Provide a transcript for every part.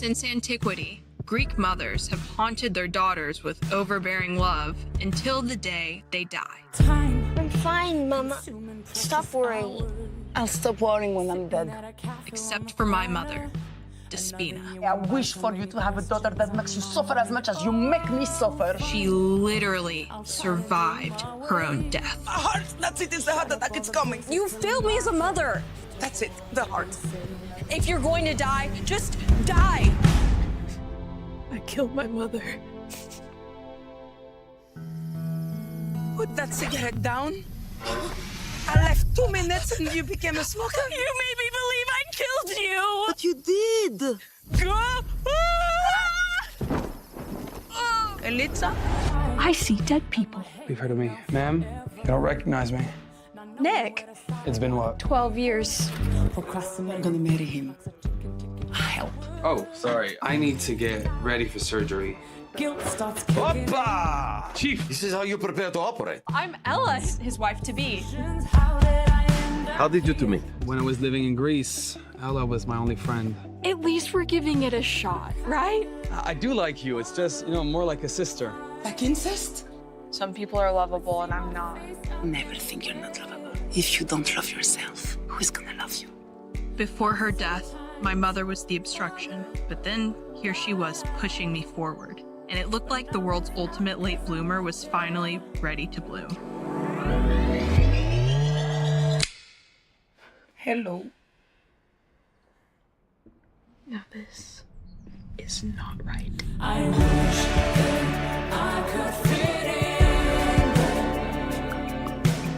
Since antiquity, Greek mothers have haunted their daughters with overbearing love until the day they die. I'm fine, Mama. Stop worrying. I'll stop worrying when I'm dead. Except for my mother, Despina. I wish for you to have a daughter that makes you suffer as much as you make me suffer. She literally survived her own death. A heart, that's it, it's the heart attack, it's coming. You failed me as a mother. That's it, the heart. If you're going to die, just die. I killed my mother. Put that cigarette down. I left 2 minutes and you became a smoker. You made me believe I killed you. But you did. Elitza? I see dead people. You've heard of me. Ma'am, you don't recognize me. Nick. It's been what? 12 years. I'm gonna marry him. Help. Oh, sorry. I need to get ready for surgery. Oppa! Chief! This is how you prepare to operate. I'm Ella, his wife-to-be. How did you two meet? When I was living in Greece, Ella was my only friend. At least we're giving it a shot, right? I do like you. It's just, more like a sister. Like incest? Some people are lovable and I'm not. Never think you're not lovable. If you don't love yourself, who's gonna love you? Before her death, my mother was the obstruction, but then here she was pushing me forward. And it looked like the world's ultimate late bloomer was finally ready to bloom. Hello. Now this is not right. I wish that I could fit in,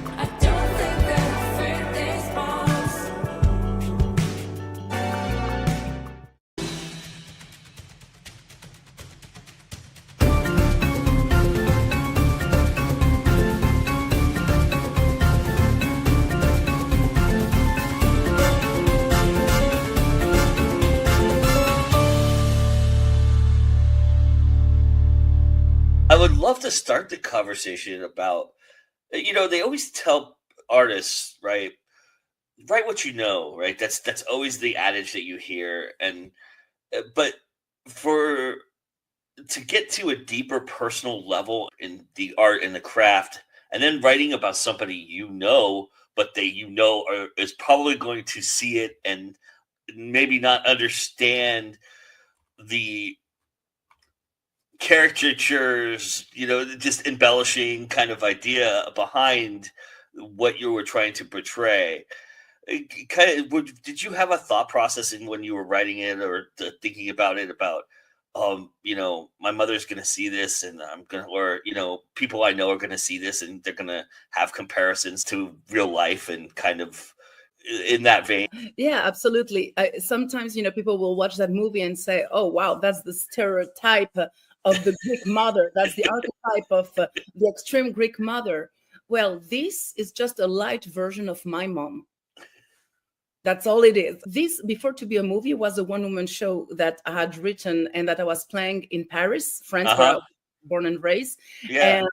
but I don't think that I fit this box. I would love to start the conversation about, they always tell artists, right? Write what you know, right? That's always the adage that you hear. But to get to a deeper personal level in the art and the craft, and then writing about somebody but is probably going to see it and maybe not understand the caricatures, just embellishing kind of idea behind what you were trying to portray. Did you have a thought process in when you were writing it or thinking about it about, my mother's going to see this and people I know are going to see this and they're going to have comparisons to real life and kind of in that vein? Yeah, absolutely. Sometimes, people will watch that movie and say, oh, wow, that's the stereotype of the Greek mother. That's the archetype of the extreme Greek mother. Well, this is just a light version of my mom. That's all it is. This, before to be a movie, was a one-woman show that I had written and that I was playing in Paris, France, where I was born and raised. Yeah.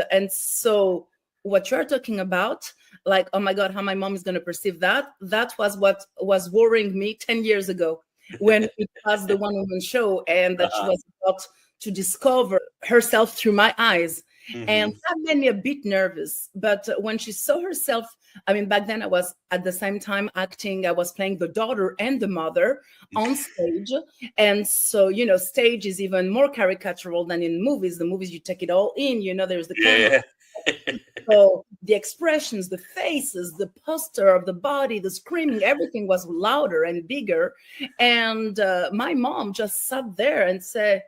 And so what you're talking about, like, oh my God, how my mom is going to perceive that was what was worrying me 10 years ago when it was the one-woman show and that she was about to discover herself through my eyes. Mm-hmm. And that made me a bit nervous. But when she saw herself, back then I was at the same time acting, I was playing the daughter and the mother on stage. And so, stage is even more caricatural than in movies. The movies, you take it all in, there's the camera. Yeah. So the expressions, the faces, the posture of the body, the screaming, everything was louder and bigger. And my mom just sat there and said,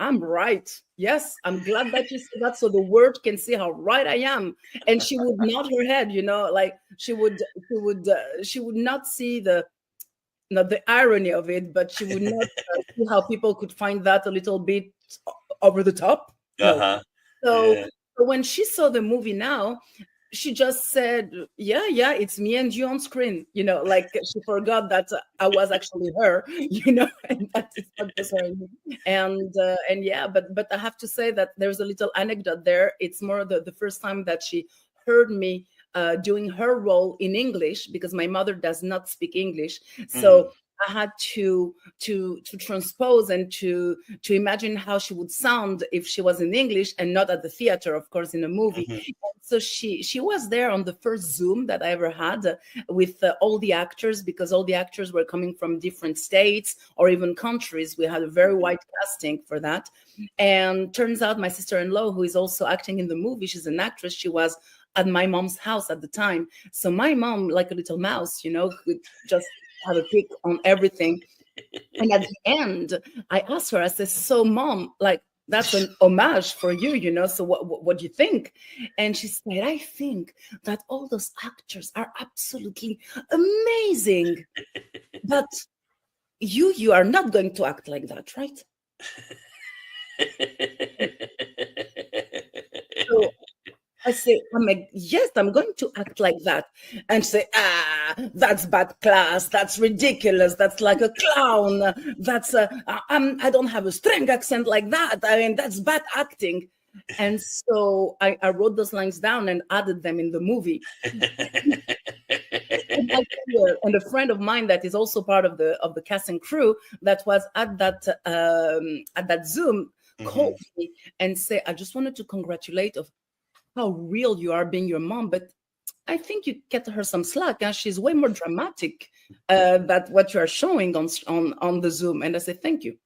I'm right. Yes, I'm glad that you said that so the world can see how right I am. And she would nod her head, like she would not see the irony of it, but she would not see how people could find that a little bit over the top. So when she saw the movie now, she just said, yeah, it's me and you on screen, like she forgot that I was actually her, and that is not just her. And yeah, but I have to say that there's a little anecdote there. It's more the first time that she heard me doing her role in English, because my mother does not speak English. So I had to transpose and to imagine how she would sound if she was in English and not at the theater, of course, in a movie. So she was there on the first Zoom that I ever had with all the actors, because all the actors were coming from different states or even countries. We had a very wide casting for that. And turns out my sister-in-law, who is also acting in the movie, she's an actress, she was at my mom's house at the time. So my mom, like a little mouse, could just have a pick on everything. And at the end, I asked her, I said, so Mom, like, that's an homage for you, so what do you think? And she said, I think that all those actors are absolutely amazing. But you are not going to act like that, right? So I say, I'm like, yes, I'm going to act like that. And she say, that's bad class. That's ridiculous. That's like a clown. That's I don't have a strong accent like that. I mean, that's bad acting. And so I wrote those lines down and added them in the movie. And a friend of mine that is also part of the cast and crew that was at that Zoom called me and say, I just wanted to congratulate of how real you are being your mom, but I think you get her some slack, and she's way more dramatic than what you are showing on the Zoom. And I said, thank you.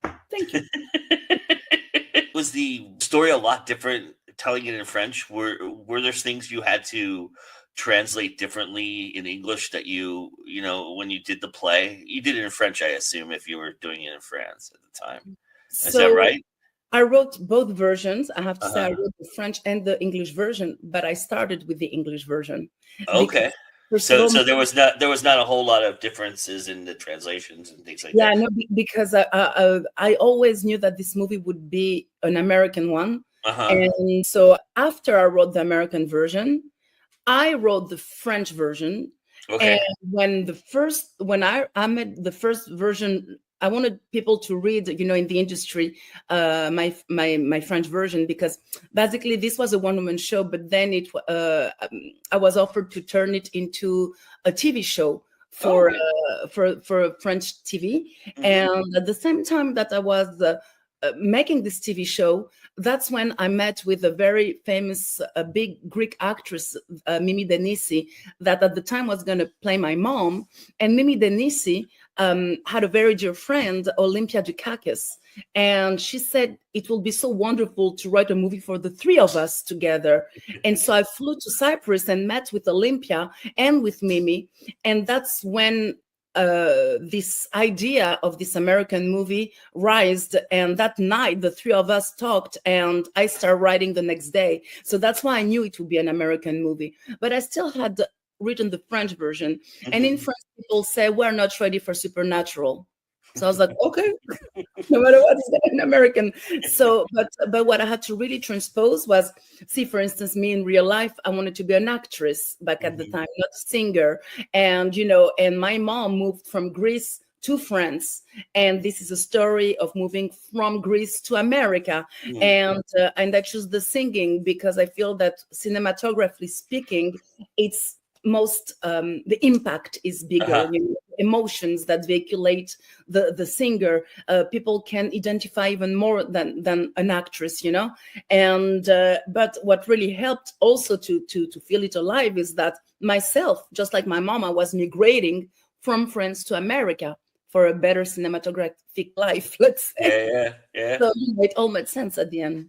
Was the story a lot different telling it in French? Were there things you had to translate differently in English that you when you did the play? You did it in French, I assume, if you were doing it in France at the time. Is that right? I wrote both versions. I have to say I wrote the French and the English version, but I started with the English version. Okay. So there was not a whole lot of differences in the translations and things like that. Yeah, no, because I always knew that this movie would be an American one. And so after I wrote the American version, I wrote the French version. Okay. And when I made the first version, I wanted people to read, in the industry, my French version, because basically this was a one-woman show, but then I was offered to turn it into a TV show for French TV. And at the same time that I was making this TV show, that's when I met with a very famous, big Greek actress, Mimi Denisi, that at the time was going to play my mom. And Mimi Denisi had a very dear friend, Olympia Dukakis. And she said, it will be so wonderful to write a movie for the three of us together. And so I flew to Cyprus and met with Olympia and with Mimi. And that's when this idea of this American movie rised. And that night, the three of us talked, and I started writing the next day. So that's why I knew it would be an American movie. But I still had written the French version. And in France, people say, we're not ready for supernatural. So I was like, okay, no matter what, it's an American. So, but what I had to really transpose was, see, for instance, me in real life, I wanted to be an actress back at the time, not a singer. And, and my mom moved from Greece to France. And this is a story of moving from Greece to America. And I choose the singing because I feel that cinematographically speaking, it's most the impact is bigger. Emotions that vehiculate the singer, people can identify even more than an actress, and but what really helped also to feel it alive is that myself, just like my mama, was migrating from France to America for a better cinematographic life, let's say. Yeah. So it all made sense at the end.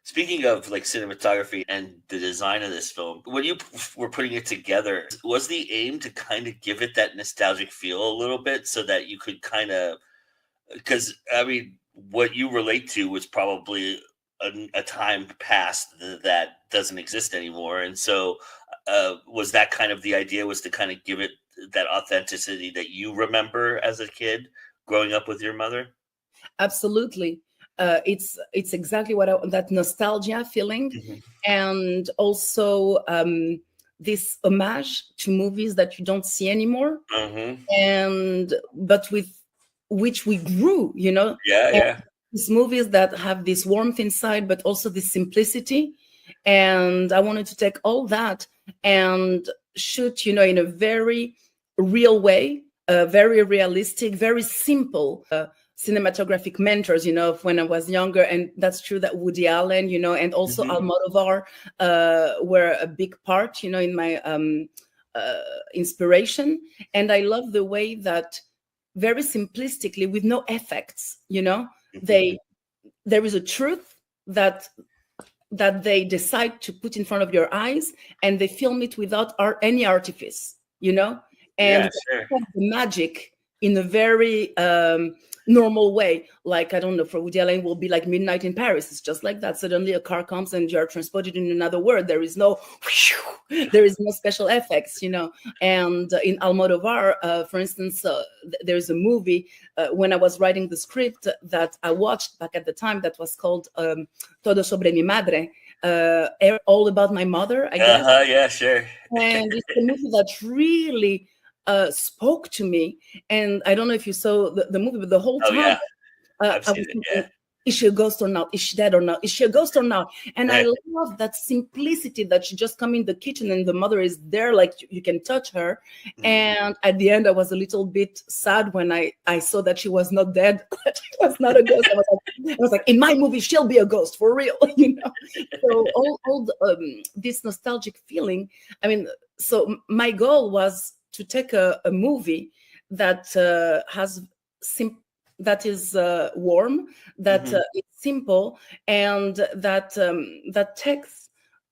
Speaking of like cinematography and the design of this film, when you were putting it together, was the aim to kind of give it that nostalgic feel a little bit so that you could kind of, because I mean, what you relate to was probably a time past that doesn't exist anymore. And so was that kind of the idea, was to kind of give it that authenticity that you remember as a kid growing up with your mother? Absolutely. It's exactly what that nostalgia feeling, and also this homage to movies that you don't see anymore, but with which we grew, These movies that have this warmth inside, but also this simplicity. And I wanted to take all that and shoot, in a very real way. very realistic, very simple cinematographic mentors, of when I was younger. And that's true that Woody Allen, and also Almodovar were a big part, in my inspiration. And I love the way that very simplistically, with no effects, there is a truth that they decide to put in front of your eyes, and they film it without any artifice, and the magic in a very normal way. Like, I don't know, for Woody Allen will be like Midnight in Paris. It's just like that. Suddenly a car comes and you're transported in another world. There is no special effects, And in Almodovar, for instance, there's a movie when I was writing the script that I watched back at the time that was called Todo sobre mi madre, all about my mother, I guess. Yeah, sure. And it's a movie that really spoke to me. And I don't know if you saw the movie, but the whole time I was thinking, is she a ghost or not? Is she dead or not? Is she a ghost or not? And I love that simplicity that she just come in the kitchen and the mother is there, like you can touch her. And at the end, I was a little bit sad when I saw that she was not dead, that she was not a ghost. I was like, in my movie, she'll be a ghost for real, So all this nostalgic feeling. I mean, so my goal was to take a movie that that is warm, that it's simple, and that takes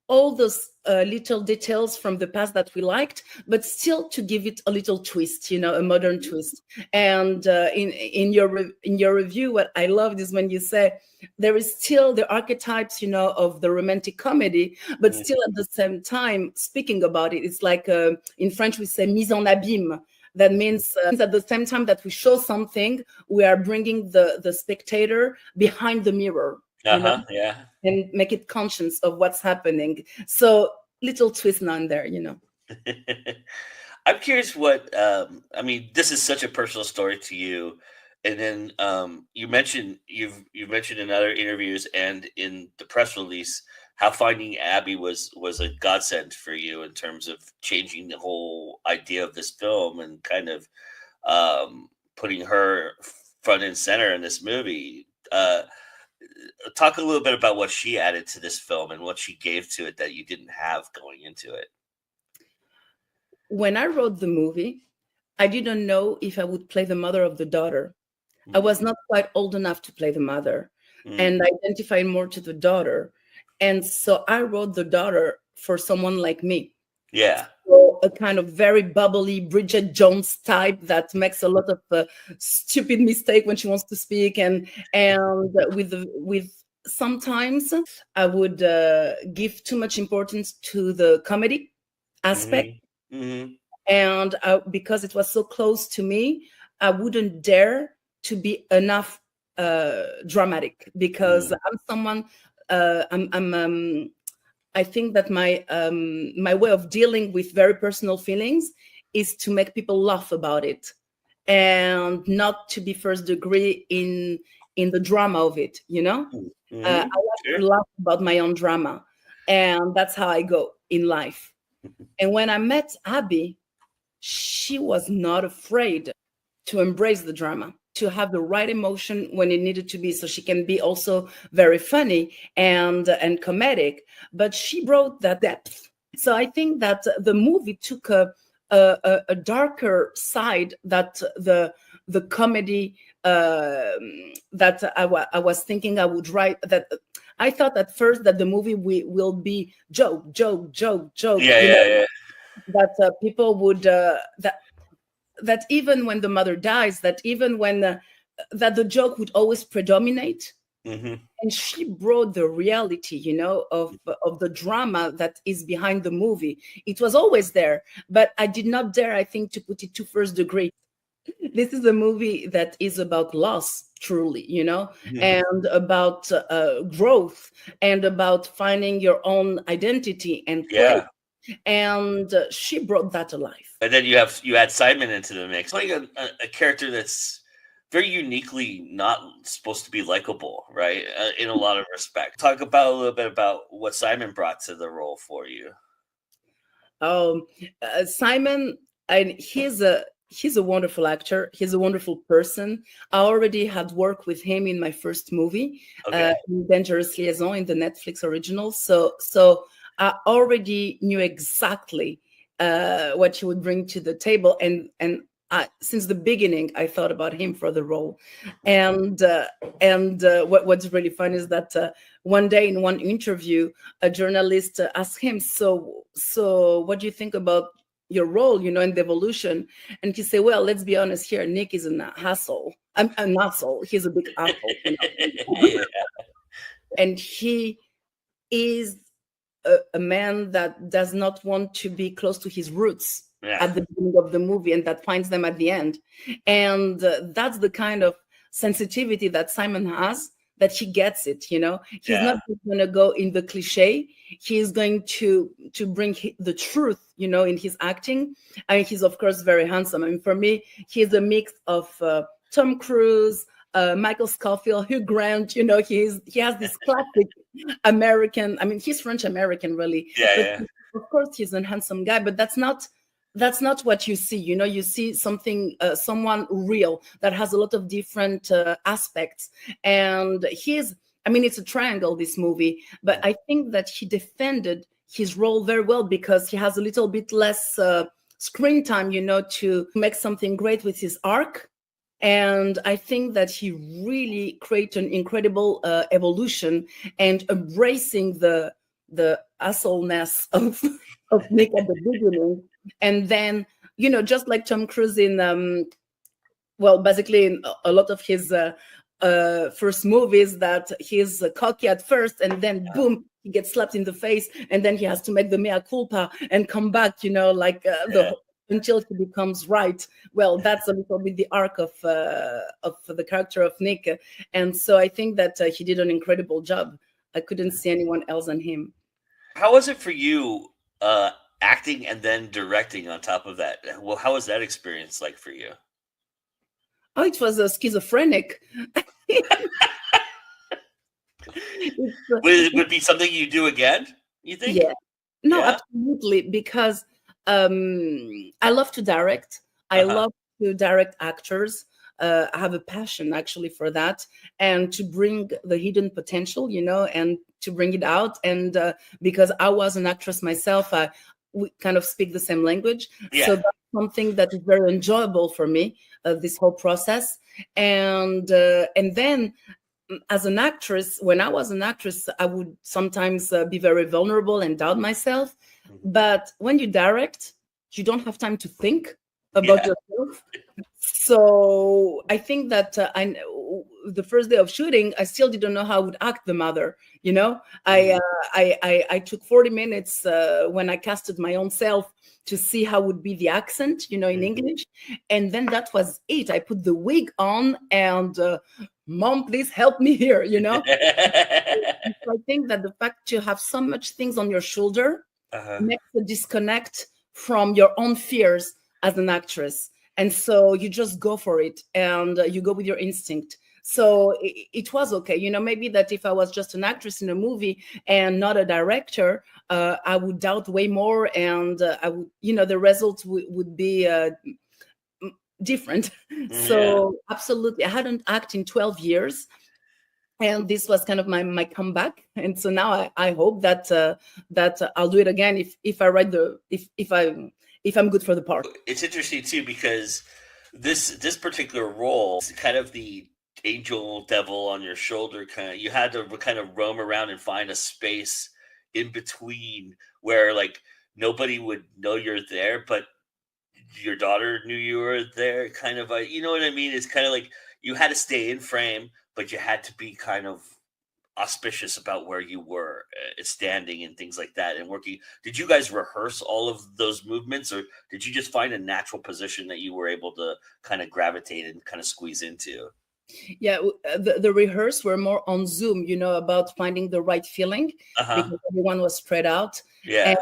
all those little details from the past that we liked, but still to give it a little twist, a modern twist. And in your review, what I loved is when you say there is still the archetypes, of the romantic comedy, but still at the same time speaking about it. It's like in French we say mise en abîme. That means at the same time that we show something, we are bringing the spectator behind the mirror, and make it conscious of what's happening. So little twist on there, I'm curious what this is such a personal story to you, and then you've mentioned in other interviews and in the press release how finding Abby was a godsend for you in terms of changing the whole idea of this film and kind of putting her front and center in this movie. Talk a little bit about what she added to this film and what she gave to it that you didn't have going into it. When I wrote the movie, I didn't know if I would play the mother of the daughter. I was not quite old enough to play the mother, and I identified more to the daughter. And so I wrote the daughter for someone like me. Yeah. So a kind of very bubbly Bridget Jones type that makes a lot of stupid mistake when she wants to speak. And with sometimes I would give too much importance to the comedy aspect. And because it was so close to me, I wouldn't dare to be enough dramatic, because I'm someone, I think that my way of dealing with very personal feelings is to make people laugh about it, and not to be first degree in the drama of it. I like to laugh about my own drama, and that's how I go in life. And when I met Abby, she was not afraid to embrace the drama, to have the right emotion when it needed to be, so she can be also very funny and comedic, but she brought that depth. So I think that the movie took a darker side that the comedy that I was thinking I would write. That I thought at first that the movie will be joke. Yeah. That people would that even when the mother dies, that even when that the joke would always predominate. And she brought the reality, of the drama that is behind the movie. It was always there, but I did not dare, I think, to put it to first degree. This is a movie that is about loss, truly, and about growth, and about finding your own identity and place. And she brought that alive. And then you add Simon into the mix, like a character that's very uniquely not supposed to be likable, right? In a lot of respect. Talk about a little bit about what Simon brought to the role for you. Simon, and he's a wonderful actor. He's a wonderful person. I already had worked with him in my first movie, Okay. in Dangerous Liaison, in the Netflix original. So I already knew exactly what he would bring to the table, and since the beginning, I thought about him for the role. And what's really fun is that one day in one interview, a journalist asked him, "So what do you think about your role, in the evolution?" And he said, "Well, let's be honest here. Nick is an asshole. I'm an asshole. He's a big asshole." Yeah. And he is a man that does not want to be close to his roots Yeah. at the beginning of the movie, and that finds them at the end. And that's the kind of sensitivity that Simon has, that he gets it. He's Yeah. not just going to go in the cliche. He is going to bring the truth, in his acting. And he's, of course, very handsome. I mean, for me, he's a mix of Tom Cruise, Michael Scofield, Hugh Grant. He has this classic American. I mean, he's French American, really. Yeah. But of course, he's a handsome guy, but that's not what you see. You see something, someone real that has a lot of different aspects. And it's a triangle, this movie, but I think that he defended his role very well, because he has a little bit less screen time, to make something great with his arc. And I think that he really created an incredible evolution, and embracing the assholeness of Nick at the beginning. And then, just like Tom Cruise in, basically in a lot of his first movies, that he's cocky at first, and then boom, he gets slapped in the face, and then he has to make the mea culpa and come back, until he becomes right. Well, that's a little bit the arc of the character of Nick. And so I think that he did an incredible job. I couldn't see anyone else than him. How was it for you, acting and then directing on top of that? Well, how was that experience like for you? Oh, it was a schizophrenic. Would it be something you do again, you think? Yeah. No, Yeah? absolutely. Because I love to direct. I love to direct actors. I have a passion actually for that, and to bring the hidden potential, and to bring it out. And because I was an actress myself, we kind of speak the same language. Yeah. So that's something that is very enjoyable for me, this whole process. And then as an actress, when I was an actress, I would sometimes be very vulnerable and doubt myself. But when you direct, you don't have time to think about yourself. So I think that the first day of shooting, I still didn't know how I would act the mother. I took 40 minutes when I casted my own self to see how would be the accent, in English. And then that was it. I put the wig on and, Mom, please help me here, So I think that the fact to have so much things on your shoulder makes a disconnect from your own fears as an actress. And so you just go for it, and you go with your instinct. So it was okay. Maybe that if I was just an actress in a movie and not a director, I would doubt way more, and I would, the results would be different. So absolutely, I hadn't acted in 12 years. And this was kind of my comeback. And so now I hope that I'll do it again if I write if I'm good for the part. It's interesting too, because this particular role is kind of the angel devil on your shoulder. You had to kind of roam around and find a space in between where nobody would know you're there, but your daughter knew you were there. Kind of you know what I mean? It's kind of like you had to stay in frame, but you had to be kind of auspicious about where you were standing and things like that and working. Did you guys rehearse all of those movements, or did you just find a natural position that you were able to kind of gravitate and kind of squeeze into? Yeah, the rehearse were more on Zoom, about finding the right feeling, because everyone was spread out. Yeah.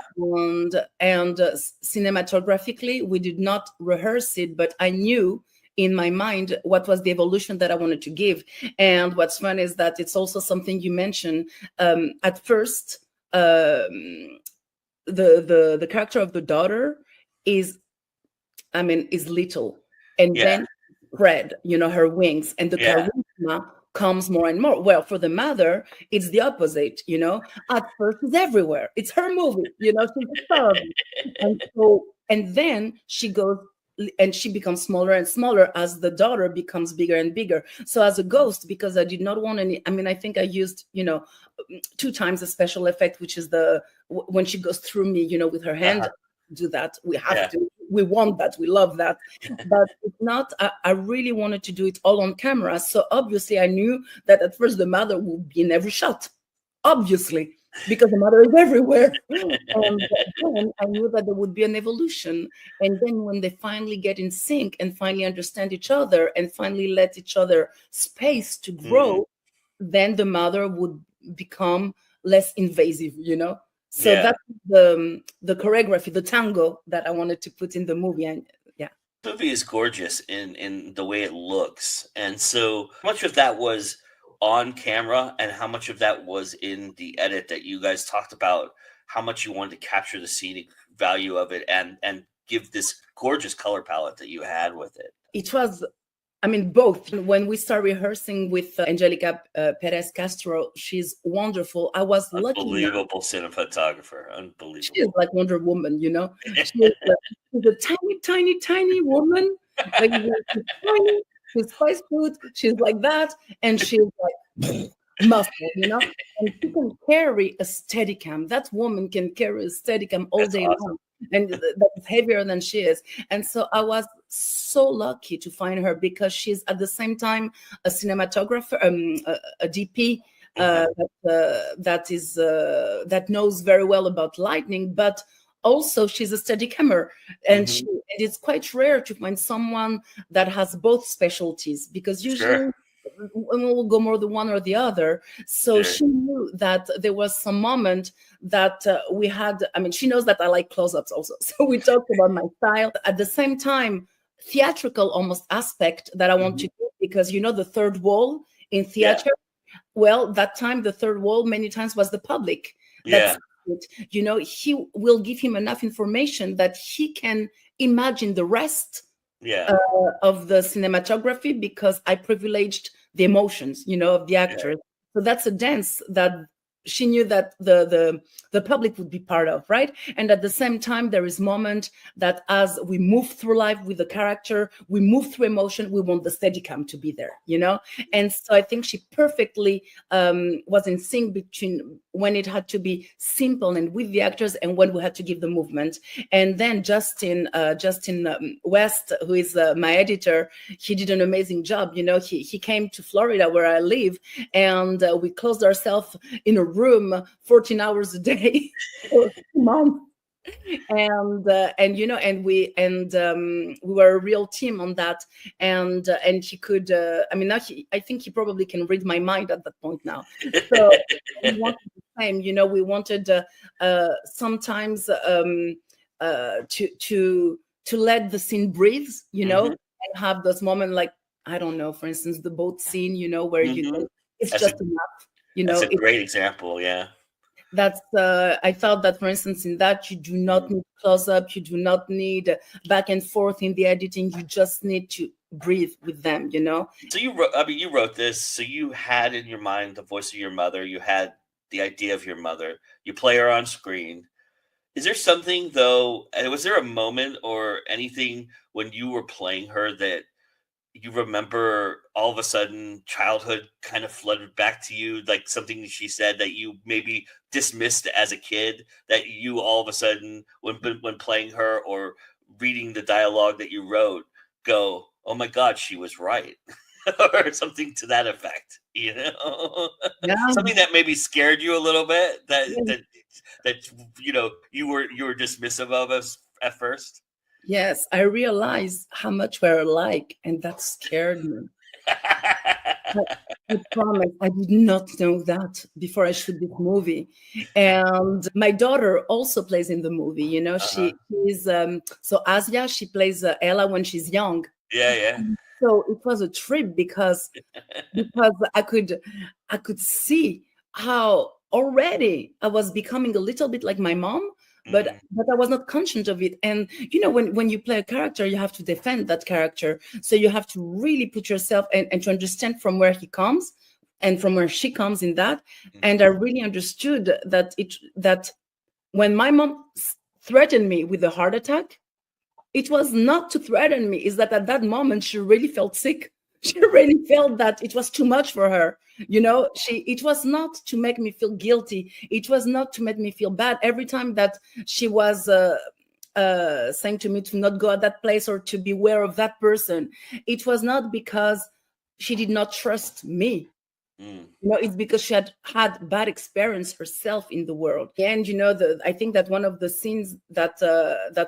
And cinematographically, we did not rehearse it, but I knew in my mind what was the evolution that I wanted to give. And what's fun is that it's also something you mentioned. At first, the character of the daughter is is little, and Yeah. then spread, her wings, and the Yeah. charisma comes more and more. Well, for the mother, it's the opposite. At first, she's everywhere. It's her movie. She's a star. And then she goes and she becomes smaller and smaller as the daughter becomes bigger and bigger. So as a ghost, because I did not want any, I think I used, 2 times the special effect, which is when she goes through me, with her hand. Do that. We have to. We want that. We love that. But it's not. I really wanted to do it all on camera. So obviously, I knew that at first the mother would be in every shot. Obviously, because the mother is everywhere. And then I knew that there would be an evolution. And then when they finally get in sync and finally understand each other and finally let each other space to grow, then the mother would become less invasive. So that's the choreography, the tango that I wanted to put in the movie. And the movie is gorgeous in the way it looks. And so how much of that was on camera and how much of that was in the edit that you guys talked about, how much you wanted to capture the scenic value of it and give this gorgeous color palette that you had with it? It was, both. When we start rehearsing with Angelica Perez Castro, she's wonderful. I was lucky. Unbelievable cinematographer. Unbelievable. She's like Wonder Woman, She's a tiny, tiny, tiny woman. Like, she's tiny, she's 5 foot, she's like that, and she's like muscle, And she can carry a Steadicam. That woman can carry a Steadicam all day long. And that's heavier than she is. And so I was so lucky to find her because she's at the same time a cinematographer, a DP that knows very well about lighting, but also she's a Steadicamer. And it's quite rare to find someone that has both specialties, because usually we'll go more the one or the other. So she knew that there was some moment that we had. She knows that I like close-ups also. So we talked about my style. At the same time, theatrical almost aspect that I want to do, because the third wall in theater, well, that time the third wall many times was the public. That's it. He will give him enough information that he can imagine the rest of the cinematography, because I privileged the emotions, of the actors. So that's a dance that she knew that the public would be part of, right? And at the same time, there is moment that as we move through life with the character, we move through emotion, we want the Steadicam to be there, And so I think she perfectly was in sync between when it had to be simple and with the actors and when we had to give the movement. And then Justin West, who is my editor, he did an amazing job. He came to Florida where I live, and we closed ourselves in a room 14 hours a day for 2 months. And we were a real team on that, and he could now I think he probably can read my mind at that point now. So we wanted the same, we wanted sometimes to let the scene breathe, and have those moments, like, I don't know, for instance, the boat scene, where it's That's just enough. That's a great example, That's I thought that, for instance, in that you do not need close up, you do not need back and forth in the editing. You just need to breathe with them, So you wrote this, so you had in your mind the voice of your mother, you had the idea of your mother, you play her on screen. Is there something though, and was there a moment or anything when you were playing her that you remember all of a sudden childhood kind of flooded back to you, like something she said that you maybe dismissed as a kid, that you all of a sudden when playing her or reading the dialogue that you wrote go, oh my God, she was right. Or something to that effect, something that maybe scared you a little bit, that you were dismissive of us at first. Yes, I realized how much we're alike, and that scared me. I promise, I did not know that before I shoot this movie. And my daughter also plays in the movie. She is so Asia. She plays Ella when she's young. Yeah. So it was a trip because I could see how already I was becoming a little bit like my mom, but I was not conscious of it. And when you play a character, you have to defend that character, so you have to really put yourself and to understand from where he comes and from where she comes in that. And I really understood that when my mom threatened me with a heart attack, it was not to threaten me. Is that at that moment she really felt sick. She really felt that it was too much for her. It was not to make me feel guilty. It was not to make me feel bad. Every time that she was saying to me to not go at that place or to beware of that person, it was not because she did not trust me. It's because she had had bad experience herself in the world. And I think that one of the scenes that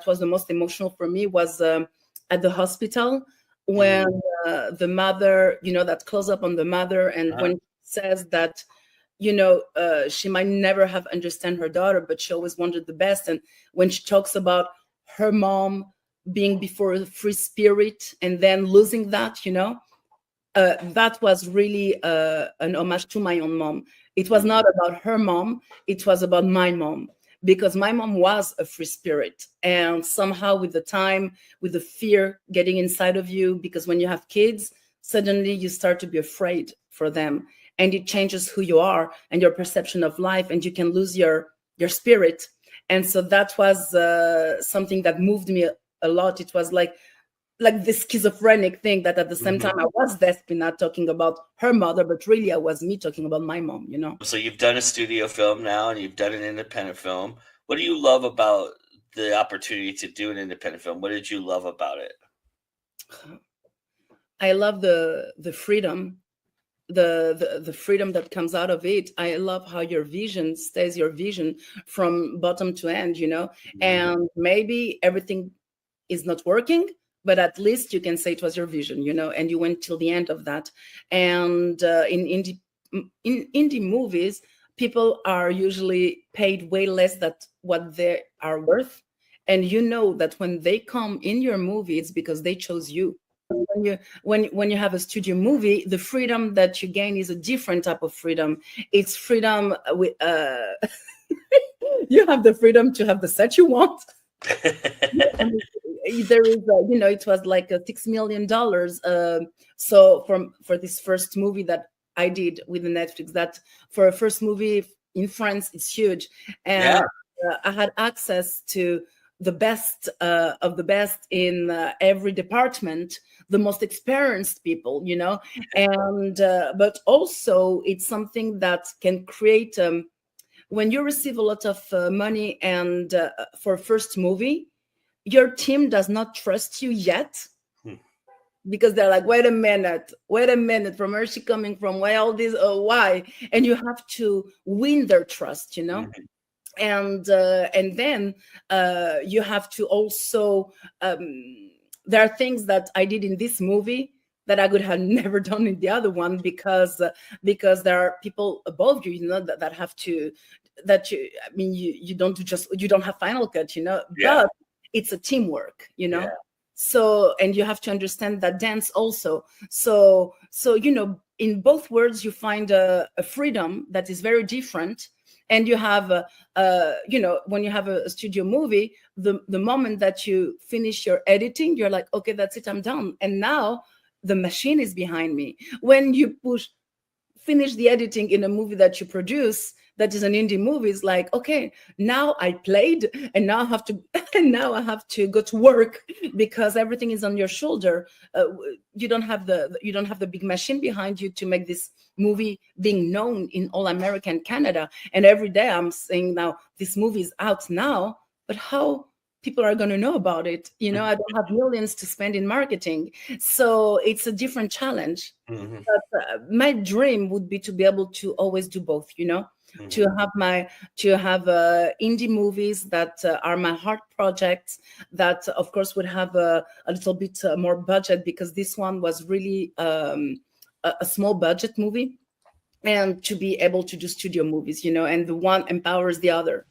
was the most emotional for me was at the hospital, when the mother, that close up on the mother, and when she says that she might never have understand her daughter, but she always wanted the best. And when she talks about her mom being before a free spirit and then losing that, that was really an homage to my own mom. It was not about her mom, it was about my mom, because my mom was a free spirit. And somehow with the time, with the fear getting inside of you, because when you have kids, suddenly you start to be afraid for them, and it changes who you are and your perception of life, and you can lose your spirit. And so that was something that moved me a lot. It was like this schizophrenic thing, that at the same time I was Despina talking about her mother, but really I was me talking about my mom, So you've done a studio film now, and you've done an independent film. What do you love about the opportunity to do an independent film? What did you love about it? I love the freedom, the freedom that comes out of it. I love how your vision stays your vision from bottom to end, and maybe everything is not working, but at least you can say it was your vision, and you went till the end of that. And in indie movies, people are usually paid way less than what they are worth. And that when they come in your movie, it's because they chose you. When you have a studio movie, the freedom that you gain is a different type of freedom. It's freedom with you have the freedom to have the set you want. There is it was like $6 million so for this first movie that I did with the Netflix, that for a first movie in France, it's huge. And I had access to the best of the best in every department, the most experienced people, and but also it's something that can create when you receive a lot of money and for first movie, your team does not trust you yet, because they're like, wait a minute, from where is she coming from? Why all this? Why? And you have to win their trust, and then you have to also. There are things that I did in this movie that I would have never done in the other one, because there are people above you, that have to. That you don't do you don't have final cut, but it's a teamwork, So, and you have to understand that dance also. So in both worlds, you find a freedom that is very different. And you have, when you have a studio movie, the moment that you finish your editing, you're like, okay, that's it, I'm done. And now the machine is behind me. When you finish the editing in a movie that you produce, that is an indie movie, is like, okay, now I played, and now I have to go to work, because everything is on your shoulder. You don't have the big machine behind you to make this movie being known in all America and Canada. And every day I'm saying, now this movie is out now, but how people are going to know about it? I don't have millions to spend in marketing, so it's a different challenge. But my dream would be to be able to always do both, to have indie movies that are my heart projects, that of course would have a little bit more budget, because this one was really a small budget movie, and to be able to do studio movies, and the one empowers the other.